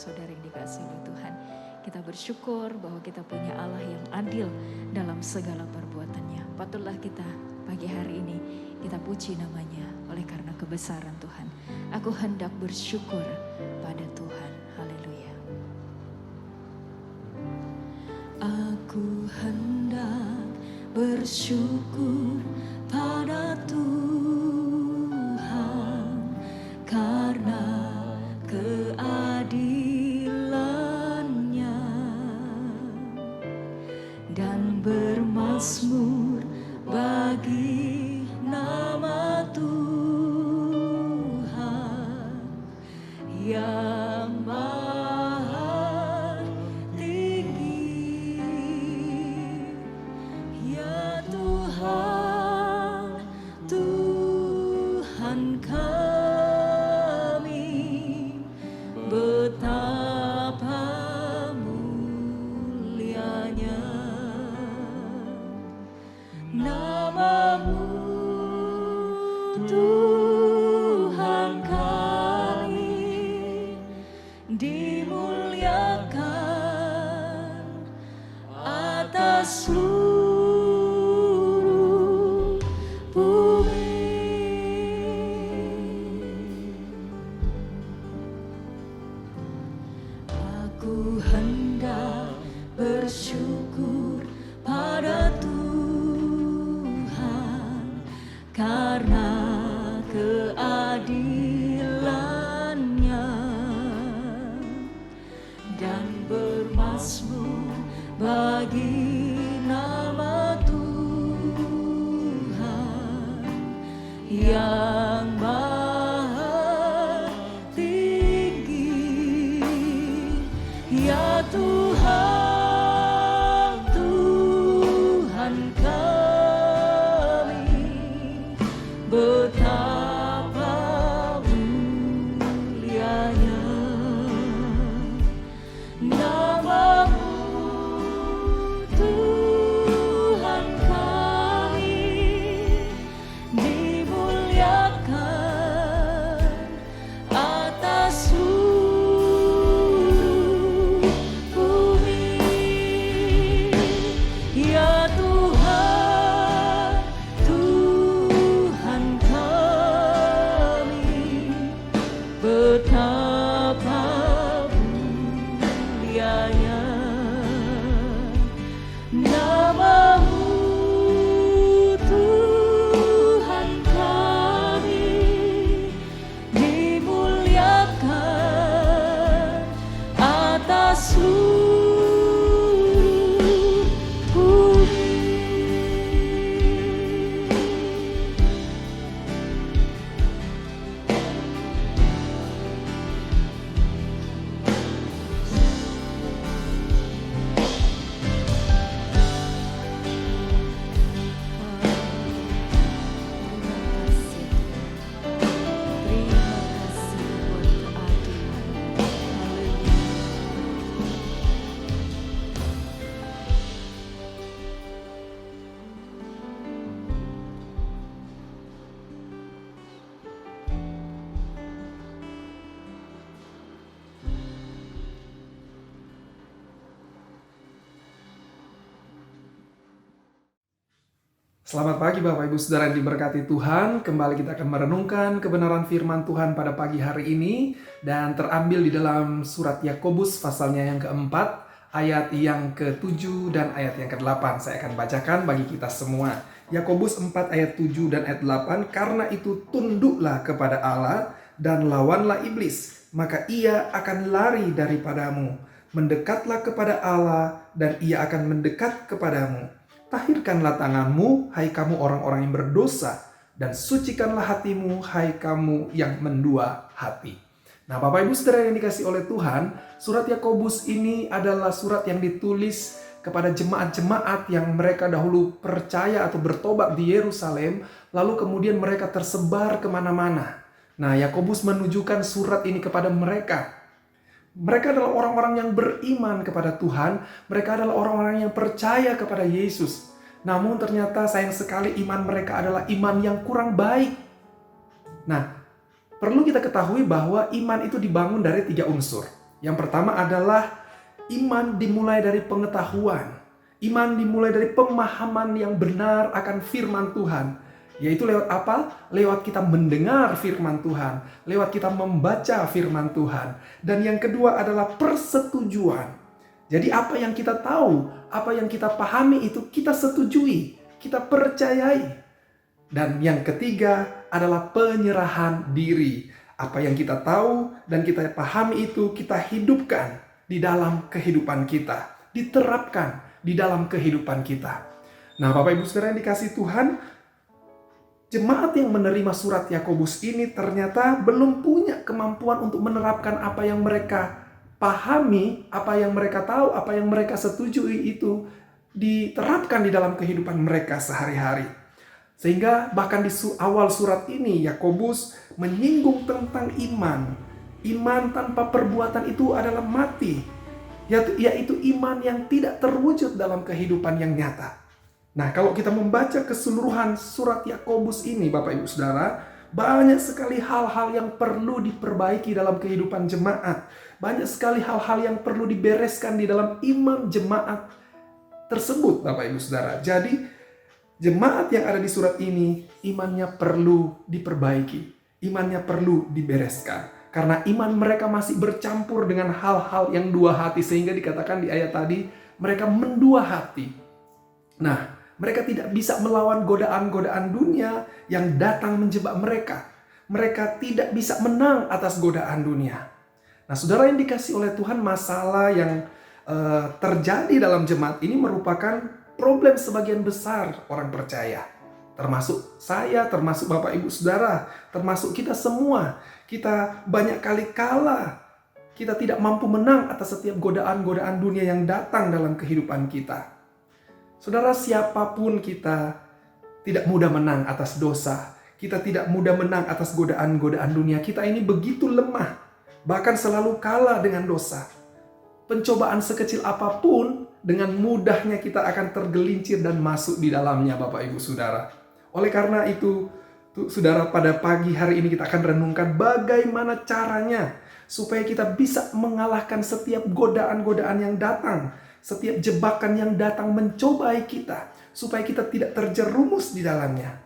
saudara yang dikasihi oleh Tuhan. Kita bersyukur bahwa kita punya Allah yang adil dalam segala perbuatannya. Patutlah kita pagi hari ini kita puji namanya oleh karena kebesaran Tuhan. Aku hendak bersyukur pada Tuhan. Haleluya. Aku hendak bersyukur pada Tuhan karena keadilannya dan bermazmur bagi nama Tuhan yang maha tinggi. Ya Tuhan, Tuhan kami, betapa mulianya nama-Mu, Tuhan kami, dimuliakan atas seluruh bumi. Aku hendak bersyukur pada Tuhan karena keadilannya dan bermazmur bagi nama Tuhan yang maha tinggi. Ya Tuhan, Tuhan kami, betapa mulianya nama-Mu, Tuhan kami, dimuliakan atas seluruh bumi. Ya Tuhan, Tuhan kami, betapa mulianya nama-Mu, Tuhan kami, dimuliakan atas seluruh bumi. Terima kasih buat keadilan. Haleluya. Selamat pagi Bapak Ibu Saudara yang diberkati Tuhan. Kembali kita akan merenungkan kebenaran firman Tuhan pada pagi hari ini. Dan terambil di dalam surat Yakobus pasalnya yang keempat, ayat yang ke-7 dan ayat yang ke-8. Saya akan bacakan bagi kita semua. Yakobus 4 ayat 7 dan ayat 8. Karena itu tunduklah kepada Allah dan lawanlah iblis, maka ia akan lari daripadamu. Mendekatlah kepada Allah dan ia akan mendekat kepadamu. Tahirkanlah tanganmu, hai kamu orang-orang yang berdosa, dan sucikanlah hatimu, hai kamu yang mendua hati. Nah, Bapak Ibu Saudara yang dikasihi oleh Tuhan, surat Yakobus ini adalah surat yang ditulis kepada jemaat-jemaat yang mereka dahulu percaya atau bertobat di Yerusalem, lalu kemudian mereka tersebar kemana-mana. Nah, Yakobus menunjukkan surat ini kepada mereka. Mereka adalah orang-orang yang beriman kepada Tuhan. Mereka adalah orang-orang yang percaya kepada Yesus. Namun ternyata sayang sekali iman mereka adalah iman yang kurang baik. Nah, perlu kita ketahui bahwa iman itu dibangun dari 3 unsur. Yang pertama adalah iman dimulai dari pengetahuan. Iman dimulai dari pemahaman yang benar akan firman Tuhan. Yaitu lewat apa? Lewat kita mendengar firman Tuhan. Lewat kita membaca firman Tuhan. Dan yang kedua adalah persetujuan. Jadi apa yang kita tahu, apa yang kita pahami itu kita setujui, kita percayai. Dan yang ketiga adalah penyerahan diri. Apa yang kita tahu dan kita pahami itu kita hidupkan di dalam kehidupan kita. Diterapkan di dalam kehidupan kita. Nah, Bapak Ibu Saudara yang dikasihi Tuhan, jemaat yang menerima surat Yakobus ini ternyata belum punya kemampuan untuk menerapkan apa yang mereka pahami, apa yang mereka tahu, apa yang mereka setujui itu diterapkan di dalam kehidupan mereka sehari-hari. Sehingga bahkan di awal surat ini Yakobus menyinggung tentang iman. Iman tanpa perbuatan itu adalah mati, yaitu iman yang tidak terwujud dalam kehidupan yang nyata. Nah, kalau kita membaca keseluruhan surat Yakobus ini, Bapak Ibu Saudara, banyak sekali hal-hal yang perlu diperbaiki dalam kehidupan jemaat. Banyak sekali hal-hal yang perlu dibereskan di dalam iman jemaat tersebut, Bapak Ibu Saudara. Jadi jemaat yang ada di surat ini, imannya perlu diperbaiki. Imannya perlu dibereskan. Karena iman mereka masih bercampur dengan hal-hal yang dua hati. Sehingga dikatakan di ayat tadi, mereka mendua hati. Nah, mereka tidak bisa melawan godaan-godaan dunia yang datang menjebak mereka. Mereka tidak bisa menang atas godaan dunia. Nah, saudara yang dikasih oleh Tuhan, masalah yang terjadi dalam jemaat ini merupakan problem sebagian besar orang percaya. Termasuk saya, termasuk Bapak Ibu Saudara, termasuk kita semua. Kita banyak kali kalah. Kita tidak mampu menang atas setiap godaan-godaan dunia yang datang dalam kehidupan kita. Saudara, siapapun kita tidak mudah menang atas dosa. Kita tidak mudah menang atas godaan-godaan dunia. Kita ini begitu lemah. Bahkan selalu kalah dengan dosa. Pencobaan sekecil apapun, dengan mudahnya kita akan tergelincir dan masuk di dalamnya, Bapak Ibu Saudara. Oleh karena itu, Saudara, pada pagi hari ini kita akan renungkan bagaimana caranya supaya kita bisa mengalahkan setiap godaan-godaan yang datang, setiap jebakan yang datang mencobai kita, supaya kita tidak terjerumus di dalamnya.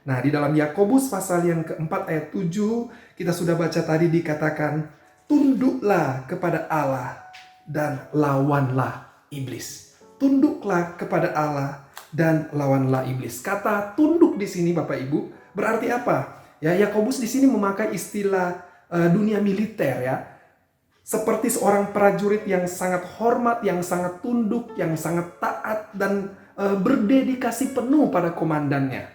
Nah, di dalam Yakobus pasal yang keempat ayat 7, kita sudah baca tadi dikatakan, tunduklah kepada Allah dan lawanlah iblis. Tunduklah kepada Allah dan lawanlah iblis. Kata tunduk di sini, Bapak Ibu, berarti apa? Ya, Yakobus di sini memakai istilah dunia militer, ya. Seperti seorang prajurit yang sangat hormat, yang sangat tunduk, yang sangat taat dan berdedikasi penuh pada komandannya.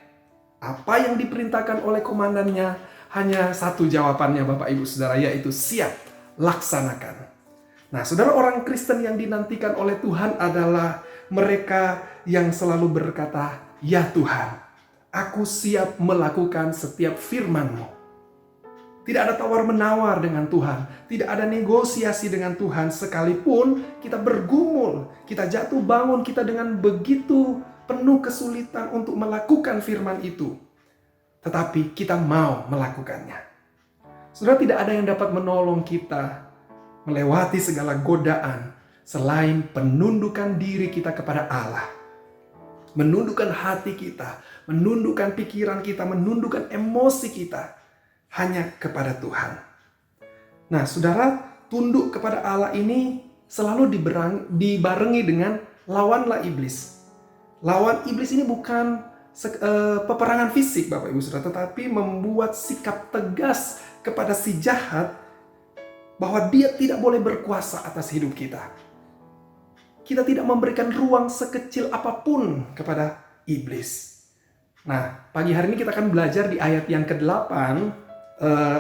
Apa yang diperintahkan oleh komandannya hanya satu jawabannya, Bapak Ibu Saudara, yaitu siap, laksanakan. Nah, saudara, orang Kristen yang dinantikan oleh Tuhan adalah mereka yang selalu berkata, "Ya Tuhan, aku siap melakukan setiap firman-Mu." Tidak ada tawar-menawar dengan Tuhan, tidak ada negosiasi dengan Tuhan, sekalipun kita bergumul, kita jatuh bangun, kita dengan begitu penuh kesulitan untuk melakukan firman itu. Tetapi kita mau melakukannya. Saudara, tidak ada yang dapat menolong kita melewati segala godaan selain penundukan diri kita kepada Allah. Menundukkan hati kita, menundukkan pikiran kita, menundukkan emosi kita hanya kepada Tuhan. Nah, saudara, tunduk kepada Allah ini selalu dibarengi dengan lawanlah iblis. Lawan iblis ini bukan peperangan fisik, Bapak Ibu Saudara, tetapi membuat sikap tegas kepada si jahat bahwa dia tidak boleh berkuasa atas hidup kita. Kita tidak memberikan ruang sekecil apapun kepada iblis. Nah, pagi hari ini kita akan belajar di ayat yang ke-8,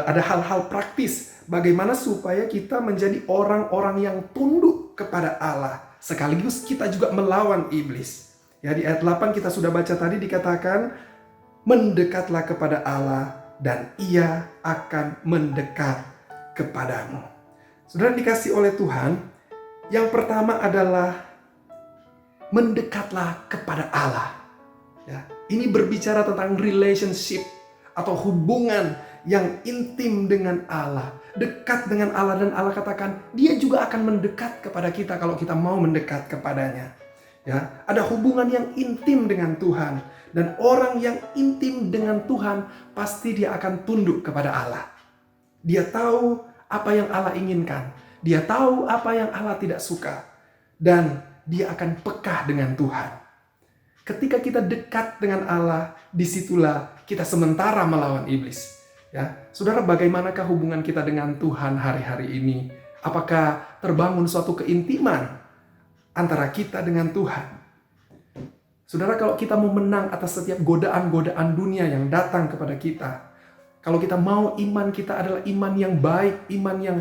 ada hal-hal praktis bagaimana supaya kita menjadi orang-orang yang tunduk kepada Allah, sekaligus kita juga melawan iblis. Ya, di ayat 8 kita sudah baca tadi dikatakan, mendekatlah kepada Allah dan Ia akan mendekat kepadamu. Saudara dikasih oleh Tuhan, yang pertama adalah mendekatlah kepada Allah. Ya, ini berbicara tentang relationship atau hubungan yang intim dengan Allah, dekat dengan Allah, dan Allah katakan Dia juga akan mendekat kepada kita kalau kita mau mendekat kepadanya. Ya, ada hubungan yang intim dengan Tuhan, dan orang yang intim dengan Tuhan pasti dia akan tunduk kepada Allah. Dia tahu apa yang Allah inginkan, dia tahu apa yang Allah tidak suka, dan dia akan peka dengan Tuhan. Ketika kita dekat dengan Allah, disitulah kita sementara melawan iblis. Ya, saudara, bagaimanakah hubungan kita dengan Tuhan hari-hari ini? Apakah terbangun suatu keintiman antara kita dengan Tuhan? Saudara, kalau kita mau menang atas setiap godaan-godaan dunia yang datang kepada kita, kalau kita mau iman kita adalah iman yang baik, iman yang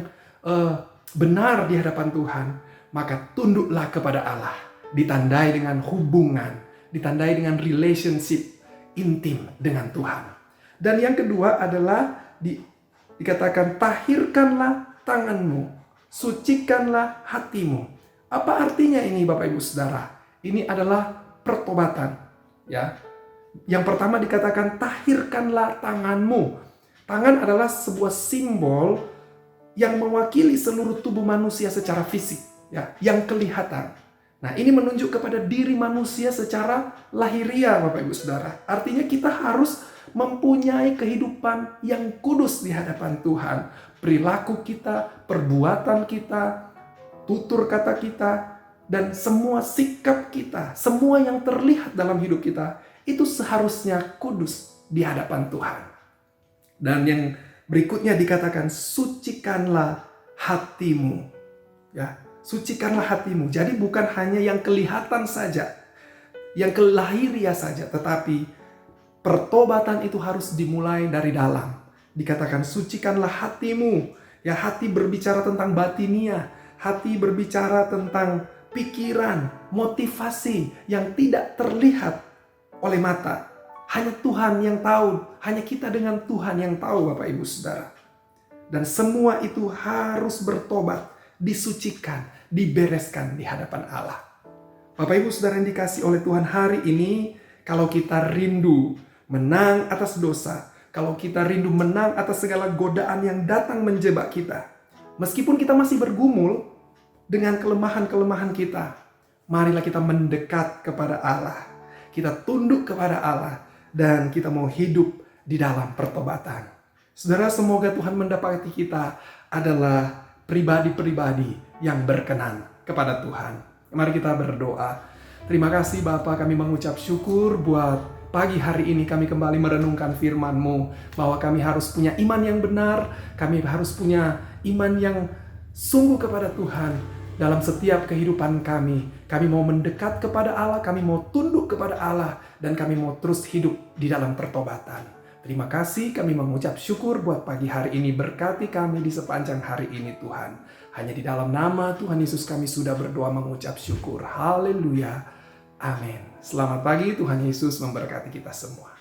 benar di hadapan Tuhan, maka tunduklah kepada Allah, ditandai dengan hubungan, ditandai dengan relationship intim dengan Tuhan. Dan yang kedua adalah dikatakan tahirkanlah tanganmu, sucikanlah hatimu. Apa artinya ini Bapak Ibu Saudara? Ini adalah pertobatan. Ya. Yang pertama dikatakan tahirkanlah tanganmu. Tangan adalah sebuah simbol yang mewakili seluruh tubuh manusia secara fisik, ya, yang kelihatan. Nah, ini menunjuk kepada diri manusia secara lahiriah Bapak Ibu Saudara. Artinya kita harus mempunyai kehidupan yang kudus di hadapan Tuhan. Perilaku kita, perbuatan kita, tutur kata kita, dan semua sikap kita, semua yang terlihat dalam hidup kita, itu seharusnya kudus di hadapan Tuhan. Dan yang berikutnya dikatakan sucikanlah hatimu. Ya, sucikanlah hatimu. Jadi bukan hanya yang kelihatan saja, yang kelahiriah saja, tetapi pertobatan itu harus dimulai dari dalam. Dikatakan sucikanlah hatimu. Ya, hati berbicara tentang batiniah, hati berbicara tentang pikiran, motivasi yang tidak terlihat oleh mata. Hanya Tuhan yang tahu, hanya kita dengan Tuhan yang tahu Bapak Ibu Saudara. Dan semua itu harus bertobat, disucikan, dibereskan di hadapan Allah. Bapak Ibu Saudara yang dikasihi oleh Tuhan, hari ini kalau kita rindu menang atas dosa, kalau kita rindu menang atas segala godaan yang datang menjebak kita, meskipun kita masih bergumul dengan kelemahan-kelemahan kita, marilah kita mendekat kepada Allah, kita tunduk kepada Allah, dan kita mau hidup di dalam pertobatan. Saudara, semoga Tuhan mendapati kita adalah pribadi-pribadi yang berkenan kepada Tuhan. Mari kita berdoa. Terima kasih Bapa, kami mengucap syukur buat pagi hari ini kami kembali merenungkan firman-Mu, bahwa kami harus punya iman yang benar, kami harus punya iman yang sungguh kepada Tuhan dalam setiap kehidupan kami. Kami mau mendekat kepada Allah, kami mau tunduk kepada Allah, dan kami mau terus hidup di dalam pertobatan. Terima kasih, kami mengucap syukur buat pagi hari ini. Berkati kami di sepanjang hari ini Tuhan. Hanya di dalam nama Tuhan Yesus kami sudah berdoa mengucap syukur. Haleluya. Amin. Selamat pagi, Tuhan Yesus memberkati kita semua.